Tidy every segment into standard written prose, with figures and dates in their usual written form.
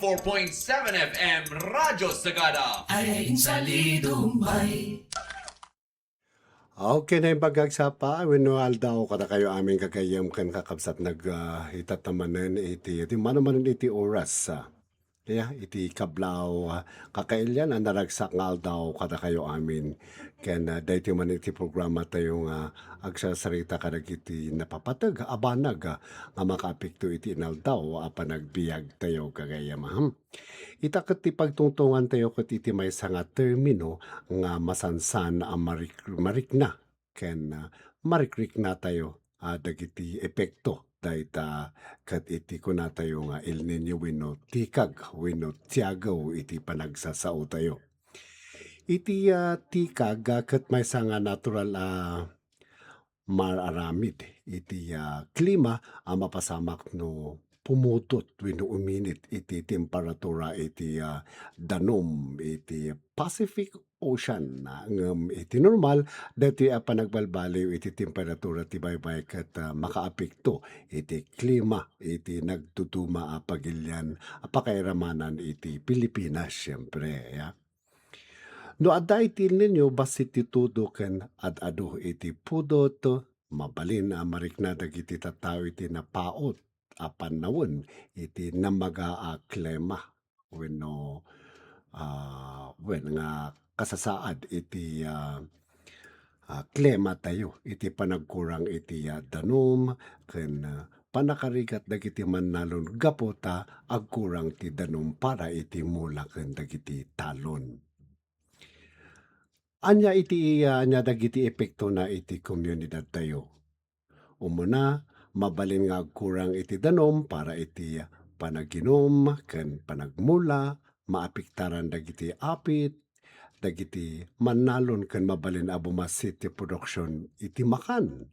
4.7 FM Radyo Sagada. Ay salidumay. Okay na yung pagagsapa, winual daw kada kayo aming kakayam kan kakabsat itatamanan iti manaman iti oras. Iti kablaw kakailyan ang naragsak ngal daw kada kayo amin. Ken dahiti man iti programa tayo nga agsasarita kadag iti napapatag, abanag nga makapikto iti inal daw panagbiag tayo kagayam. Ita ket ti pagtungtungan tayo ket iti maysa nga termino nga masansan ang marikna ken marikrik na tayo dagiti epekto dayta ket iti kuna tayo nga El Nino wenno tikag wenno tiagaw iti panagsasao tayo. Iti tikag ket maysa nga natural maaramid iti klima mapasamak no pumutot wenno uminit iti temperatura iti danom iti Pacific Ocean ngem iti normal dati panagbalbaliw iti temperatura ti baybay ket makaapekto iti klima iti nagtutuma pagilyan pakairamanan iti Pilipinas siyempre ya. No adda iti ninyo basit ti tudo ken ad-adu iti pudot mabalin marikna dagiti tattao iti napaot panawon iti namaga klema wenno nga kasasaad iti klema tayo iti panagkurang iti danom ken panakarigat dagiti mannalon gapota agkurang ti danom para iti mula ken dagiti talon. Anya dagiti epekto na iti komunidad tayo. Umuna, mabalin nga agkurang iti danom para iti panaginom ken panagmula, maapektaran dagiti apit, dagiti mannalon ken mabalin bumasit ti produksyon iti makan.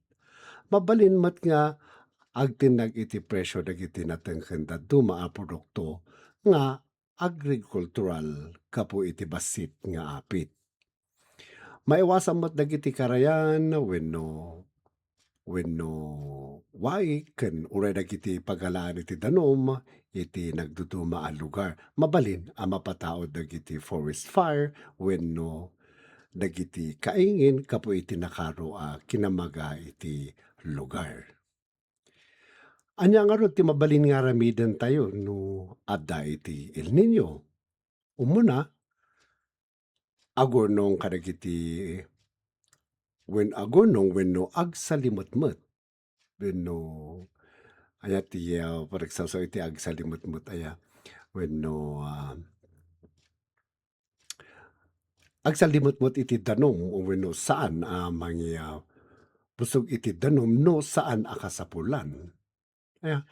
Mabalin met nga agtinag iti presyo dagiti natengken daduma produkto nga agricultural kapo iti basit nga apit. Maiwasan met dagiti karayan wenno wai ken uray dagiti pagalaan iti danom iti nagduduma a lugar. Mabalin mapataod dagiti forest fire wenno dagiti kaingin kapo iti nakaro kinamaga iti lugar. Anya nga ro ti mabalin nga ramiden tayo no adda iti El Nino. Umuna agurnong kadagiti wenno agsalimutmut wenno aya ti paragsasaw iti agsalimutmut aya wenno agsalimutmut iti danom wenno saan busog iti danom no saan akasapulan. Aya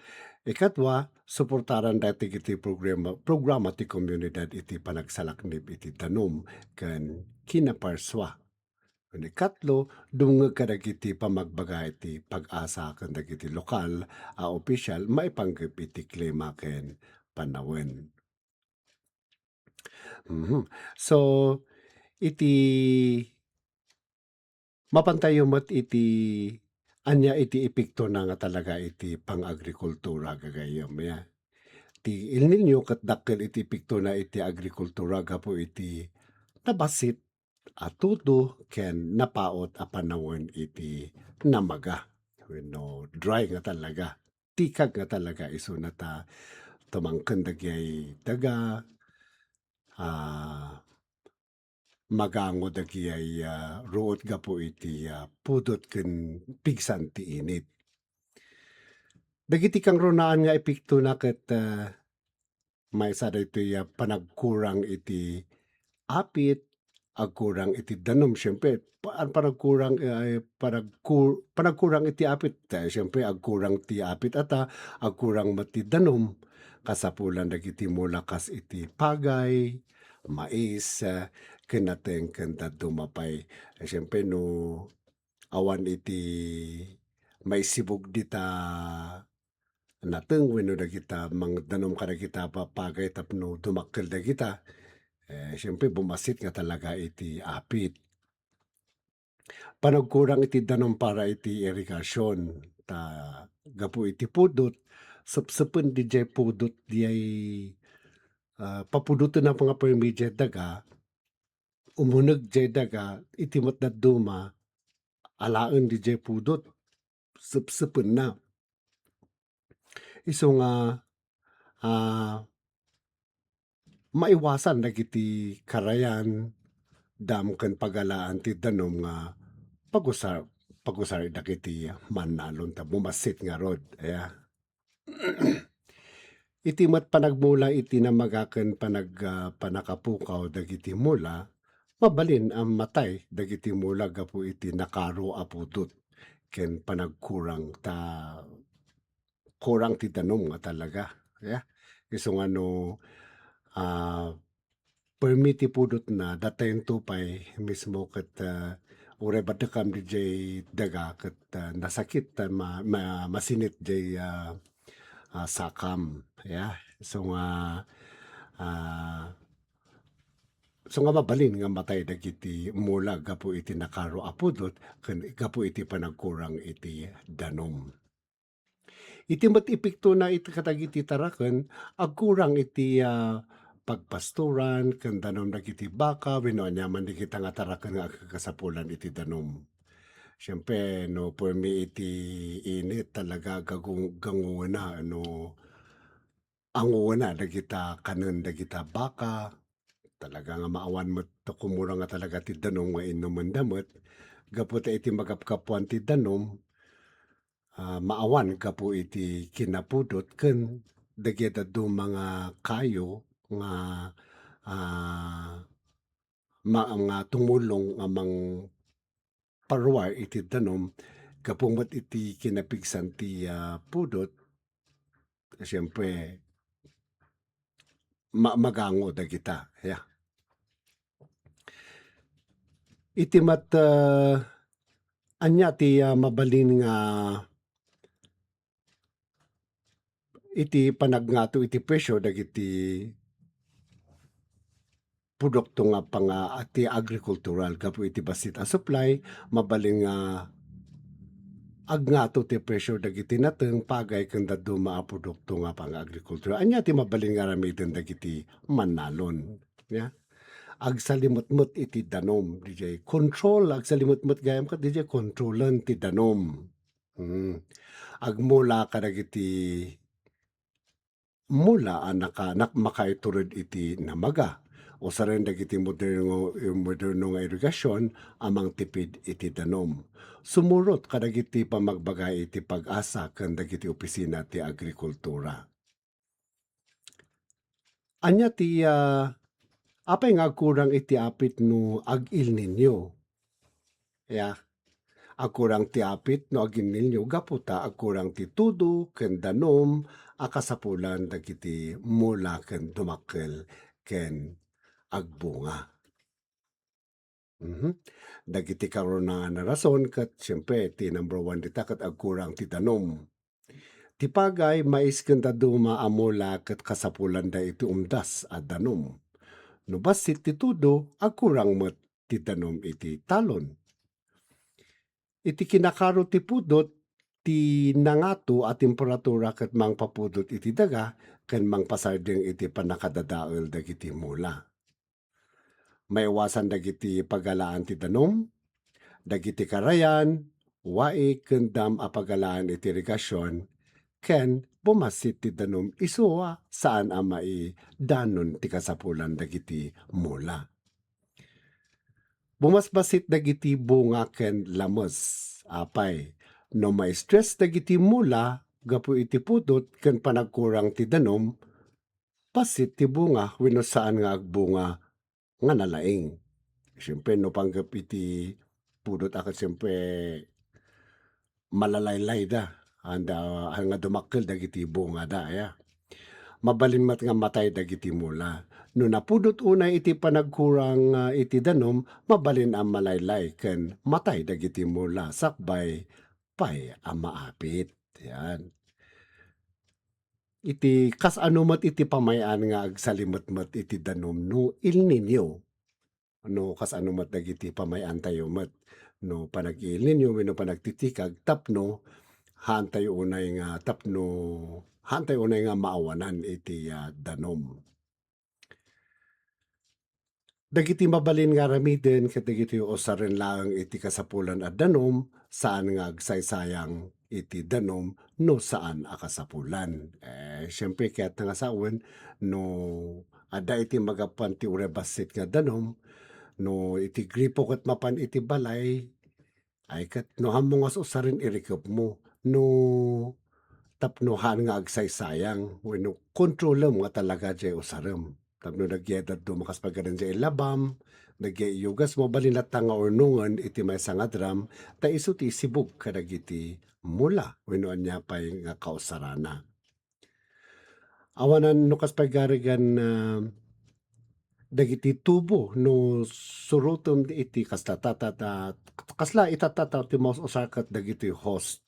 ikatwa, suportaran dati iti programa ti komunidad iti panagsalaknib iti danom ken kinaparswa. Ikatlo, dumngeg kadagiti pamagbaga iti pag-asa ken dagiti lokal opisyal maipanggep iti klima ken panawon. So iti mapantayo met iti anya iti epekto na nga talaga iti pang-agrikultura gagayem ya. Ti El Nino ket dakkel iti epekto na iti agrikultura gapu iti nabasit tudo ken napaot panawon iti namaga wenno dry nga talaga. Tikag nga talaga isu na tumangken dagiti daga magango dagiti ruot gapu iti pudot ken pigsan ti init. Dagiti kang runaan nga epekto na ket maysa daytoy panagkurang iti apit, agkurang iti danom siyempre panagkurang panagkurang iti apit siyempre agkurang ti apit agkurang met ti danom kasapulan dagiti mulakas iti pagay, mais ken natengken daduma pay. Siyempre no awan iti maisibog dita nateng wenno dagita mangdanom kadagita papagay tapno dumakkel dagita siyempre bumasit nga talaga iti apit. Panagkurang iti danom para iti irigasyon gapu iti pudot sapsapen dijay pudot diyay papuduto na mga permit daga, umuneg jay daga, iti matdaduma, alaen di jay pudot, sepsepen na. Isu nga, ah, maiwasan dagiti karayan, dam ken pagalaan ti danom nga pagusar pagusar dagiti mannalon ta bumasit nga rod, aya. Iti met panagmula iti namagaken panakapukaw dagiti mula, mabalin ang matay dagiti mula gapu iti nakaro a pudot ken panagkurang kurang ti danom nga talaga, ya. Isu nga no, ah, permit ti pudot na datayen tupay mismo ket, uray badekam dijay daga ket, nasakit masinit jay, sakam, ya. Ah, so nga mabalin nga matay dagiti mula gapu iti nakaro a pudot ken gapu iti panagkurang iti danom. Iti met epekto na iti kadagiti taraken agkurang iti, pagpasturan ken danom dagiti baka wenno anyaman dagiti nga taraken nga agkakasapulan iti danom. Siyempre no pormi iti init talaga ganguna no anguna dagita kanen dagita baka, talaga nga maawan met ta kumura nga talaga ti danom nga inumen da met, gapu ta iti magapkapuan ti danom, maawan gapu iti kinapudot ken dagiti mga kayo nga, nga tumulong nga paruar iti danom gapu met iti kinapigsan ti, pudot, siyempre magango dagita, ya. Iti met, anya ti, mabalin nga iti panagnato iti presyo dagiti produkto nga ti agricultural gapu iti basit a supply, mabalin nga agnato ti presyo dagiti nateng pagay ken dadduma a produkto nga pang-agrikultura. Anya ti mabalin nga aramiden dagiti mannalon, ya. Agsalimutmut iti danom dijay control, agsalimutmut gayam ket dijay kontrolen ti danom. Agmula kadagiti mula a makaiturod iti namaga o saren dagiti moderno nga irigasyon amang tipid iti danom. Sumurot kadagiti pamagbagay iti pag-asa ken dagiti opisina ti agrikultura. Anya ti, apay nga agkurang iti apit no ag-El Nino, ya. Agkurang ti apit no ag-El Nino gapu ta agkurang ti tudo ken danom a kasapulan dagiti mula ken dumakkel ken agbunga. Dagiti karon nga rason ket siyempre ti number 1 dita ket agkurang ti danom. Ti pagay mais ken dadduma a mula ket kasapulan da iti umdas a danom. No basit ti tudo agkurang met ti danom iti talon. Iti kinakaro ti pudot ti nangato a temperatura ket mangpapudot iti daga ken mangpasardeng iti panakadadael dagiti mula. Maiwasan dagiti pagalaan ti danom, dagiti karayan, waik ken dam a pagalaan iti irigasyon ken bumasit ti danom isuwa saan a maidanon ti kasapulan dagiti mula. Bumasbasit dagiti bunga ken lames, apay no ma-stress dagiti mula gapu iti pudot ken panagkurang ti danom, basit ti bunga wenno saan nga agbunga nga nalaing. Siyempre no panggap iti pudot akat siyempre malalaylay da nga dumakkel dagiti bunga da, ya. Mabalin met nga matay dagiti mula. No napudot unay iti panagkurang, iti danom, mabalin ang malaylay ken matay dagiti mula sakbay pay a maapit, yan. Iti kas ano met iti pamayan nga agsalimutmet iti danom no El Nino. No kas ano met dagiti pamayan tayo met no panag-El Nino wenno panagtitikag tapno haan tayo unay nga maawanan iti, danom. Dagiti mabalin nga ramiden ket dagiti usaren laeng iti kasapulan a danom saan nga agsaysayang iti danom no saan a kasapulan. Siyempre kaya't nga sawen no adda iti magapan ti urebasit nga danom no iti gripo ket mapan iti balay ay ket no hammong as usaren irikep mo no tapnohan nga agsaysayang wenno kontrolem nga talaga jay usarem. Tapno nagyedad dumakas pagkadan jay labam, nagyayugas mo balinata nga ornungan iti maysa nga dram, ta isu ti sibug kadagiti mula wenno anya pay nga kausarana. Awanan no kas pagarigan na dagiti tubo no surutom iti kasla itatata ti maus usakat dagiti host.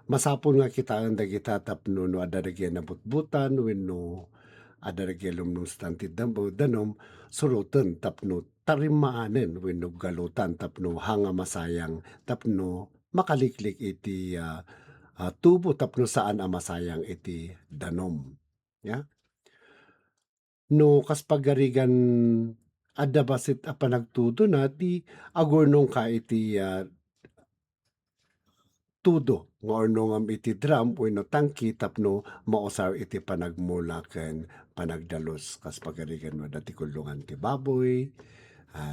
Masapul nga kitaan dagiti tapno no adda dagiti nabutbutan wenno adda dagiti lumnustan ti danom suruten tapno tarimaanen wenno galutan tapno hanga masayang tapno makaliklik iti tubo tapno saan a masayang iti danom. Ya. No kas pagarigan adda basit a panagtudo na ti agurnong ka iti tudo nga ornongam iti drum wenno tangki tapno mausar iti panagmula ken panagdalos kas pagarigan no dati kulungan ti baboy,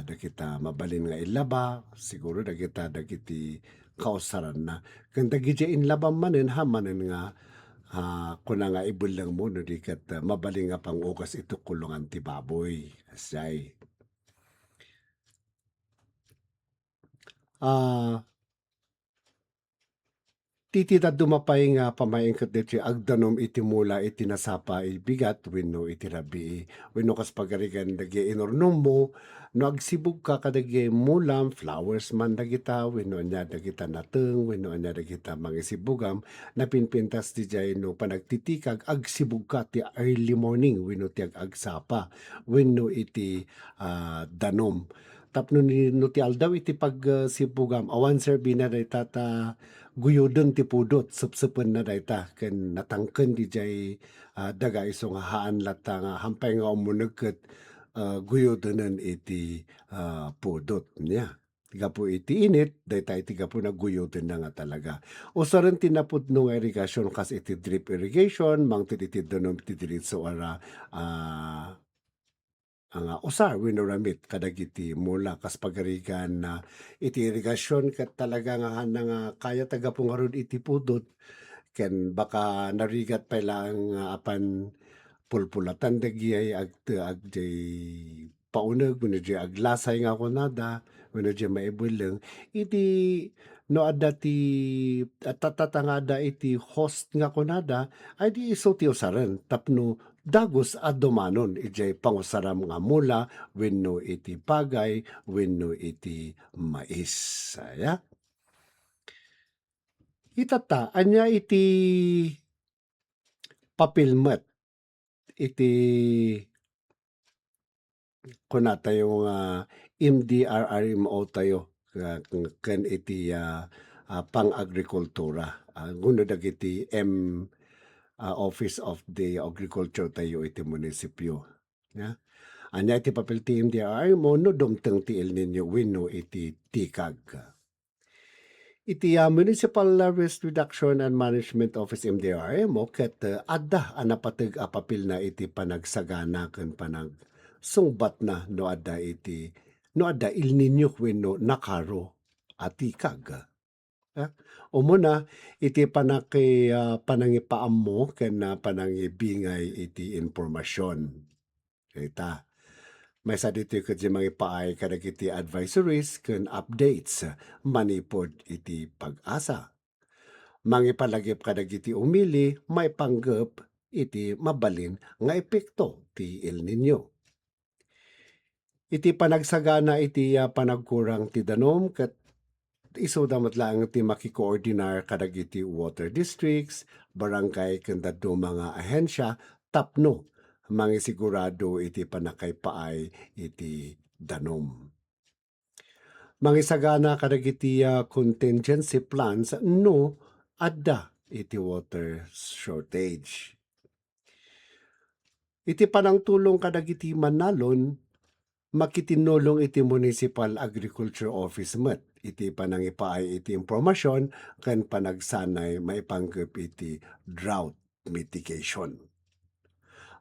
dagita mabalin nga ilaba, siguro dagiti kausaran na. Ken dagiti inlabam manen hamanen nga kuna nga ibulang mo no di ket mabalin nga pangukas ito kulungan ti baboy. Asay. Titita dumapay nga pamaengket iti agdanom iti mula iti nasapa ibigat wenno iti rabii. Wenno kas pagarigan dagi inornom mo no agsibug ka kadagi mulam flowers man dagita wenno anya dagita nateng wenno anya dagita mangisibugam napinpintas ti jay no panagtitikag agsibug ka ti early morning wenno ti agsapa wenno iti danom. Tapno no ti aldaw iti pagsibugam awan serbi na dayta guyodeng ti pudot sepsepen na dayta ken natangken di jay daga iso nga haan latta nga hampay nga umuneg ket guyodenen iti pudot niya. Gapu iti init dayta iti gapu nagguyoden na nga talaga. Usaren tinapudno nga irrigation kas iti drip irrigation mangted iti danom ti diritso ara nga usar wenno ramit kadagiti mula kas pagarigan na iti irigasyon ket talaga nga nga kaya tagapungarod iti pudot ken baka narigat pa lang apan pulpulatan dagiyay agjay pauneg wenno jay aglasay nga kunada wenno jay maibuleng iti no adda ti tatatangada iti host nga kunada ay di iso ti usaren tapno dagos a dumanon ijay pangusaram nga mula wenno iti pagay wenno iti mais. Saya. Itata anya iti papilmet iti kuna tayo nga MDRRMO tayo ken iti pang-agrikultura. Nguno dagiti Office of the Agriculture tayo iti munisipyo. Ya. Anya iti papel ti MDRRMO no dumteng ti El Nino wenno iti tikag. Iti Municipal Risk Reduction and Management Office MDRRMO ket adda napateg a papel na iti panagsagana ken sungbat na no adda El Nino wenno nakaro at tikag. Umuna iti panangipaam mo ken panangibingay iti informasyon. Ita. May sa dito ket mangipaay kadagiti advisories ken updates manipod iti pag-asa. Mangipalagip kadagiti umili may panggep iti mabalin nga epekto ti El Nino. Iti panagsagana iti panagkurang ti danom ket iso damat lang ti makikoordinar kadagiti water districts, barangay ken dadto mga ahensya tapno mangisigurado iti panakaypaay iti danom. Mangisagana kadagiti contingency plans no adda iti water shortage. Iti panangtulong kadagiti manalon makitinulong iti Municipal Agriculture Office met. Iti panangipaay iti impormasyon ken panagsanay maipanggep iti drought mitigation.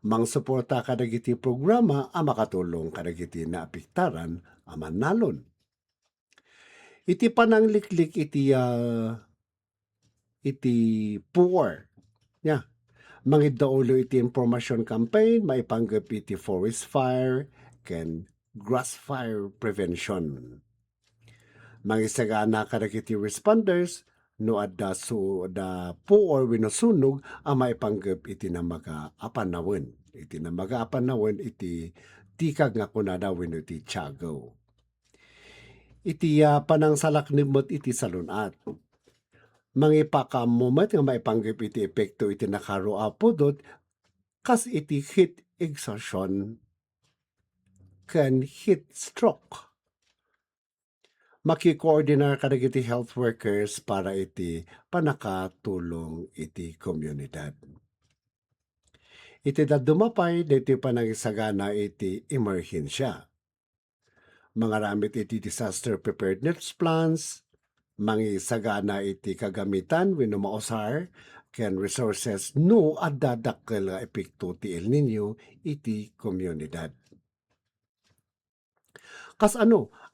Mangsuporta kadagiti programa a makatulong kadagiti naapektaran a mannalon. Iti panangliklik iti poor. Yeah. Mangidaulo iti information campaign maipanggep iti forest fire ken grass fire prevention. Mangisagana kadagiti responders no adda da poor wenno sunog a maipanggep iti namaga apanawon. Iti namaga apanawon iti tikag nga kunada wenno iti tiagaw. Iti panangsalaknibot iti salunat. Mangipakamumet nga maipanggep iti epekto iti nakaroa pudot kas iti heat exhaustion ken heat stroke. Makikoordinar kadagiti health workers para iti panakatulong iti komunidad. Iti dadumapay diti panangisagana iti emerhensya. Mangaramit iti disaster preparedness plans, mangisagana iti kagamitan wenno mausar ken resources no adda dakkel nga epekto ti El Nino iti komunidad. Kas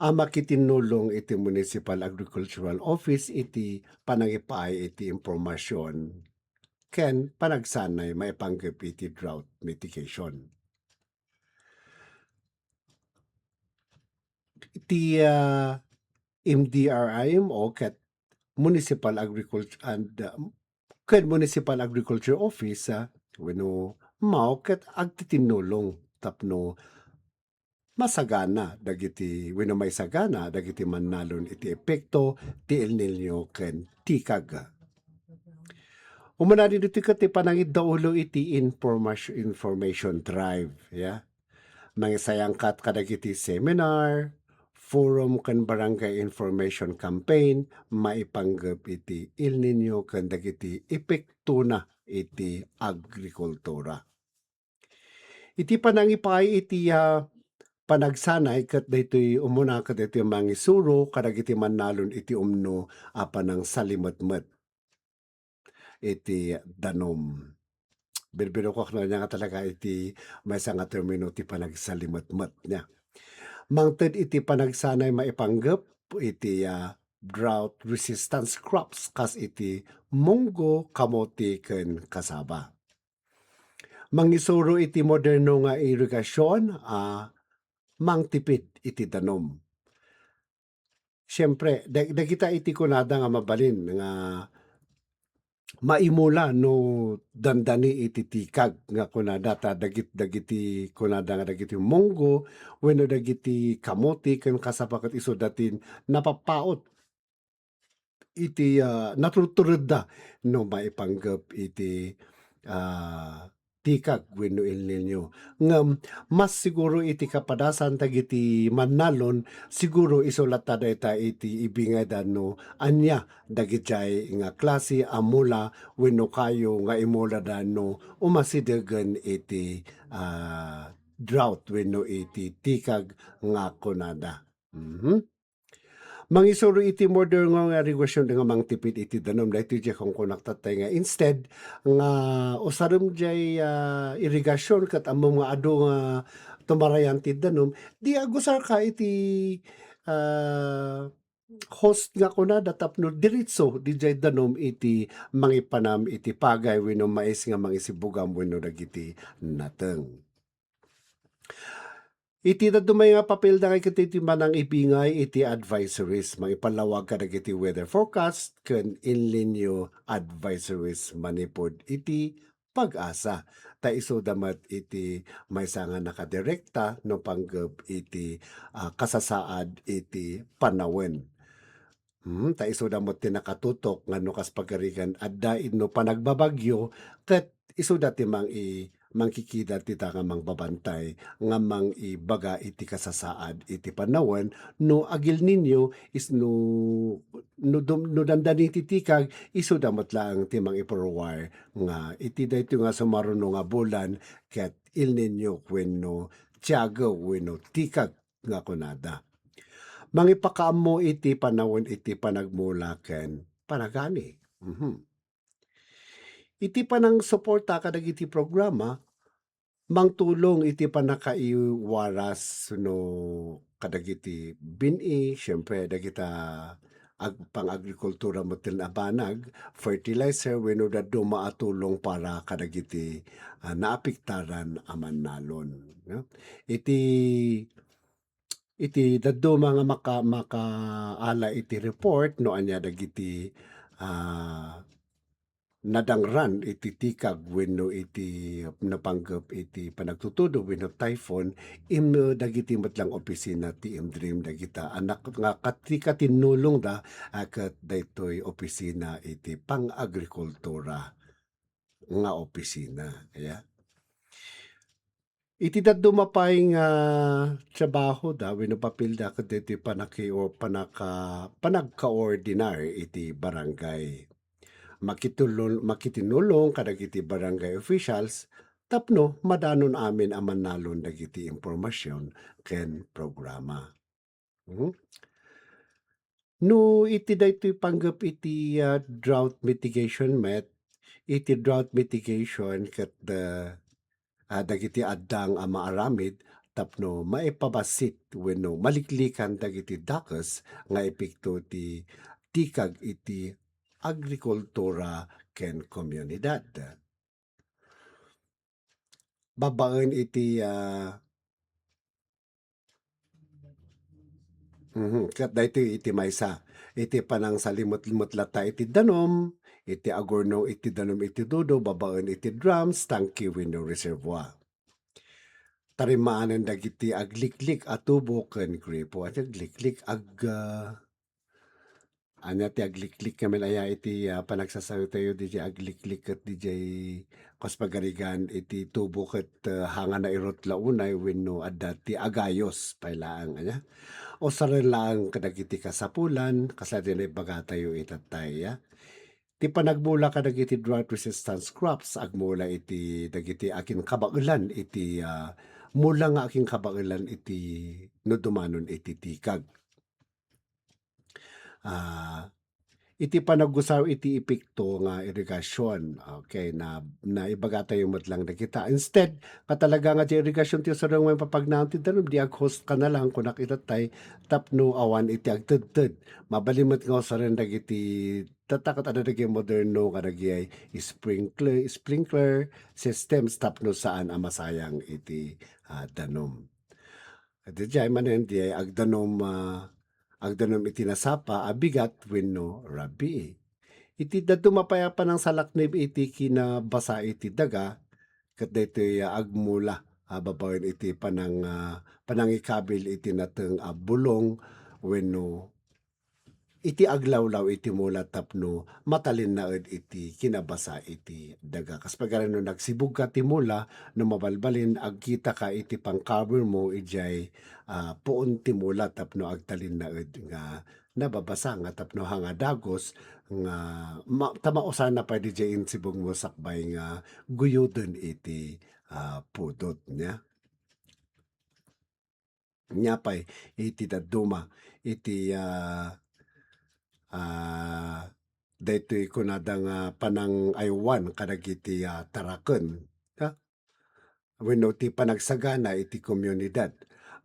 makitinulong iti Municipal Agricultural Office iti panangipaay iti impormasyon ken panagsanay maipanggep iti drought mitigation. Iti MDRIMO ket Municipal Agriculture and ken Municipal Agriculture Office wenno mao ket agtitinulong tapno masagana dagiti wenno maisagana dagiti mannalon iti epekto ti El Nino ken tikag. Umanadi dito iti panangidaulo iti information drive, yeah. Mangisayangkat kadagiti seminar, forum ken barangay information campaign maipanggep iti El Nino ken dagiti epekto na iti agrikultura. Iti panangipay iti panagsanay ket daytoy umuna ket daytoy mangisuro kadagiti mannalon iti umno a panang salimetmet iti danom. Birbiro ko nga nga talaga iti maysa nga termino ti panagsalimetmet niya. Mangted iti panagsanay maipanggep iti drought resistance crops kas iti munggo, kamote ken kasaba. Mangisuro iti moderno nga irigasyon mangtipid iti danom. Siyempre, dagita iti kunada nga mabalin nga maimula no dandani iti tikag nga kunada ta dagiti kunada nga dagiti munggo wenno dagiti kamote ken kasaba ket isu datin napapaot iti naturturod da no maipanggep iti tikag wenno El Nino. Ngam mas siguro iti kapadasan dagiti mannalon siguro isulata dayta iti ibingay no anya dagiti nga klase amula wenno kayo nga imula no umasidegan iti drought wenno iti tikag nga kunada. Mangisuro iti modern nga regulasyon nga mangtipid iti danom daytoy jay kung kunaktatay nga instead nga usarum jay irigasyon ket ammo nga adu nga tumarayan ti danom di agusar ka iti host nga kunada tapno diretso di jay danom iti mangipanam iti pagay wenno mais nga mangisibugam wenno dagiti nateng. Iti dadumay nga papel da kay iti manang ibingay iti advisories mangipalawag ka dagiti weather forecast ken El Nino advisories manipod iti pag-asa. Ta isu damat iti maysa nga nakadirekta no panggep iti kasasaad iti panawon. Ta isu damot ti nakatutok ngano kas pagarigan adda no panagbabagyo ket isu dati mangkikida ti nga mangbabantay nga mang ibaga iti kasasaad iti panawon no agil ninyo is no dandani ti tikag isu damot lang ti mang iporwar nga iti dayto nga sumaruno nga bulan ket El Nino wenno tiagaw wenno tikag nga kunada. Mangipakaammo iti panawon iti panagmula ken panagani. Iti panang suporta kadagiti programa mangtulong iti panakaiwaras no kadagiti bini, siyempre dagita pang-agrikultura mo til banag, fertilizer wenno dadto maatulong para kadagiti naapektaran a mannalon. No? Iti dadto mga makaala iti report no anya dagiti nadangran iti tikag wenno iti napanggep iti panagtutudo wenno typhoon dagiti metlang opisina ti Dream dagita anak nga katika tinulong da ket daytoy opisina iti pang-agrikultura nga opisina. Iti dadto mapay nga trabaho da wenno papel da ket daytoy panagka-ordinar iti barangay. Makitinulong kadagiti barangay officials tapno madanon amin a mannalon dagiti impormasyon ken programa. No iti daytoy panggep iti drought mitigation iti drought mitigation ket dagiti addang a maaramid tapno maipabasit wenno maliklikan dagiti dakes nga epekto ti tikag iti agrikultura ken komunidad. Babaen iti ket daytoy iti maysa iti panang salimot-limot lata iti danom, iti agorno iti danom iti dudo, babaen iti drums, tangki wenno reservoir. Tarimaanen dagiti agliklik a tubo ken gripo at agliklik anya ti agliklik kamen aya iti panagsasayo tayo DJ agliklik ket DJ kospagarigan iti tubo ket hanga na irot launay wenno adda ti agayos pailaang anya o sarelaang kadagiti kasapulan kasadyan baga tayo itatay ti panagmula kadagiti drought resistance crops agmula iti dagiti akin kabailan iti mula nga aking kabailan iti no dumanon iti tikag. Iti panaggusaw iti epekto nga irigasyon okay na ibaga tayo metlang nakita instead katalaga nga ti irigasyon ti sareng may papagnaon ti danom di ag-host ka na lang kun nakitatay tapno awan iti agtedted mabalimot nga sareng dagiti tatakot ada dagiti moderno kadagiti sprinkler systems tapno saan a masayang iti danom. Iti jay manen di agdanom iti nasapa abigat wenno rabi. Iti dadto mapayapa ng salaknib iti kinabasa iti daga ket daytoy agmula babaen iti panangikabil iti nateng bulong wenno iti aglawlaw iti mula tapno matalin naed iti kinabasa iti daga. Kas pagano nagsibug ka ti mula no mabalbalin agkita ka iti pang-cover mo ijay puon ti mula tapno agtalin naed nga nababasa nga tapno hanga dagos nga tamausan na pa DJ insibog mo sakbay nga guyuden iti pudot niya. Nyapay iti daduma iti daytoy kunada nga panang aywan kadagiti taraken wenno ti panagsagana iti komunidad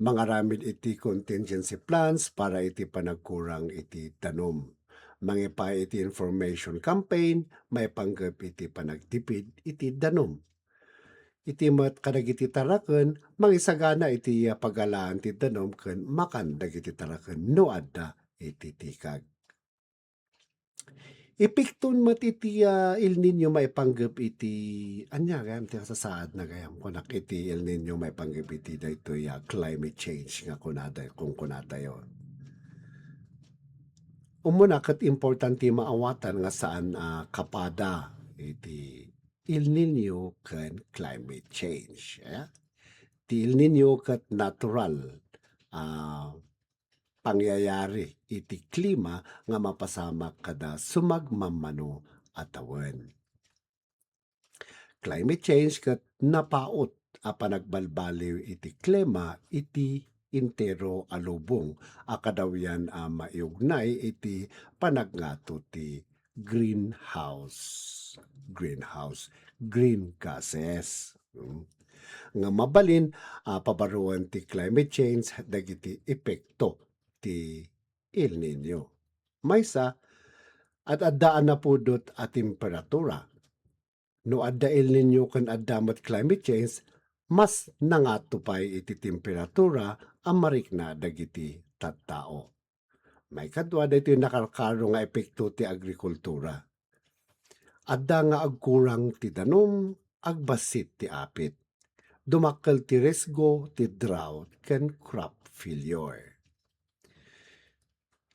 mangaramid iti contingency plans para iti panagkurang iti tanom mangipay iti information campaign may panggep iti panagtipid iti danom iti met kadagiti taraken mangisagana iti pagalaan ti danom ken makan dagiti taraken no adda iti tikag. Epekton met iti El Nino maipanggep iti anya gayam ti kasasaad na gayam kunak iti El Nino maipanggep iti daytoy climate change nga kunada kung kunadayo. Umuna ket importante maawatan nga saan kapada iti El Nino ken climate change. Ti El Nino ket natural pangyayari iti klima nga mapasamak kada sumagmamano atawen. Climate change ket napaot a panagbalbaliw iti klima iti intero alubong. Akadawyan maiugnay iti panagnato ti greenhouse. Green gases. Nga mabalin pabaruan ti climate change dagiti epekto ti El Nino. Maysa at addaan na pudot a temperatura. No adda El Nino ken adda met climate change, mas nangatupay iti temperatura ang marikna dagiti tattao. May kadwa dito yung nakarkaro nga epekto ti agrikultura. Adda nga agkurang ti danom, agbasit ti apit. Dumakkel ti resgo ti drought ken crop failure.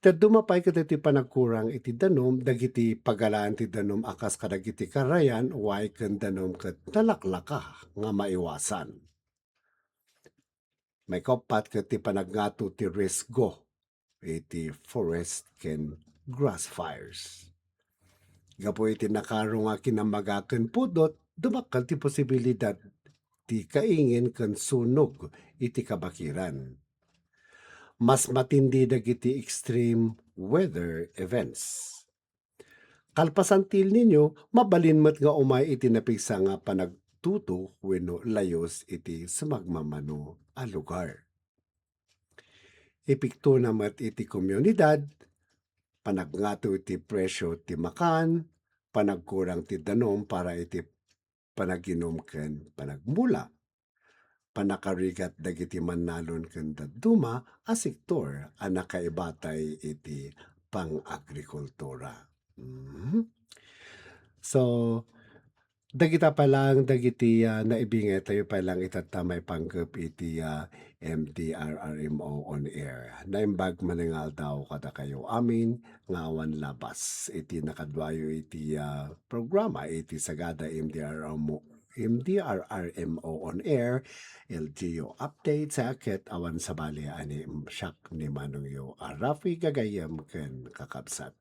Dumapay ket ti panagkurang iti danom dagiti pagalaan ti danom akas kadagiti karayan way ken danom ket nalaklaka nga maiwasan. May kapat ket ti panagngato ti resgo iti forest ken grass fires. Gapo iti nakaro nga kinamagaken pudot dumakkel ti posibilidad ti kaingin ken sunog iti kabakiran. Mas matindi dagiti extreme weather events. Kalpasan til ninyo, mabalin met nga umay iti napigsa nga panagtuto wenno layos iti sumagmamano a lugar. Epekto na met iti komunidad, panagngato iti presyo ti makan, panagkurang ti danom para iti panaginom ken panagmula. Panakarigat dagiti mannalon ken dadduma a sektor a nakaibatay iti pang-agrikultura. So, dagita pa lang dagiti naibingay tayo pa lang itatamay panggap iti MDRRMO on air. Naimbag maningal daw kada kayo amin nga awan labas iti nakadwayo iti programa iti sagada MDRRMO on air, LGU update sa akit awan sa bali ani siyak ni Manong Yo Rafi Gagayam ken kakabsat.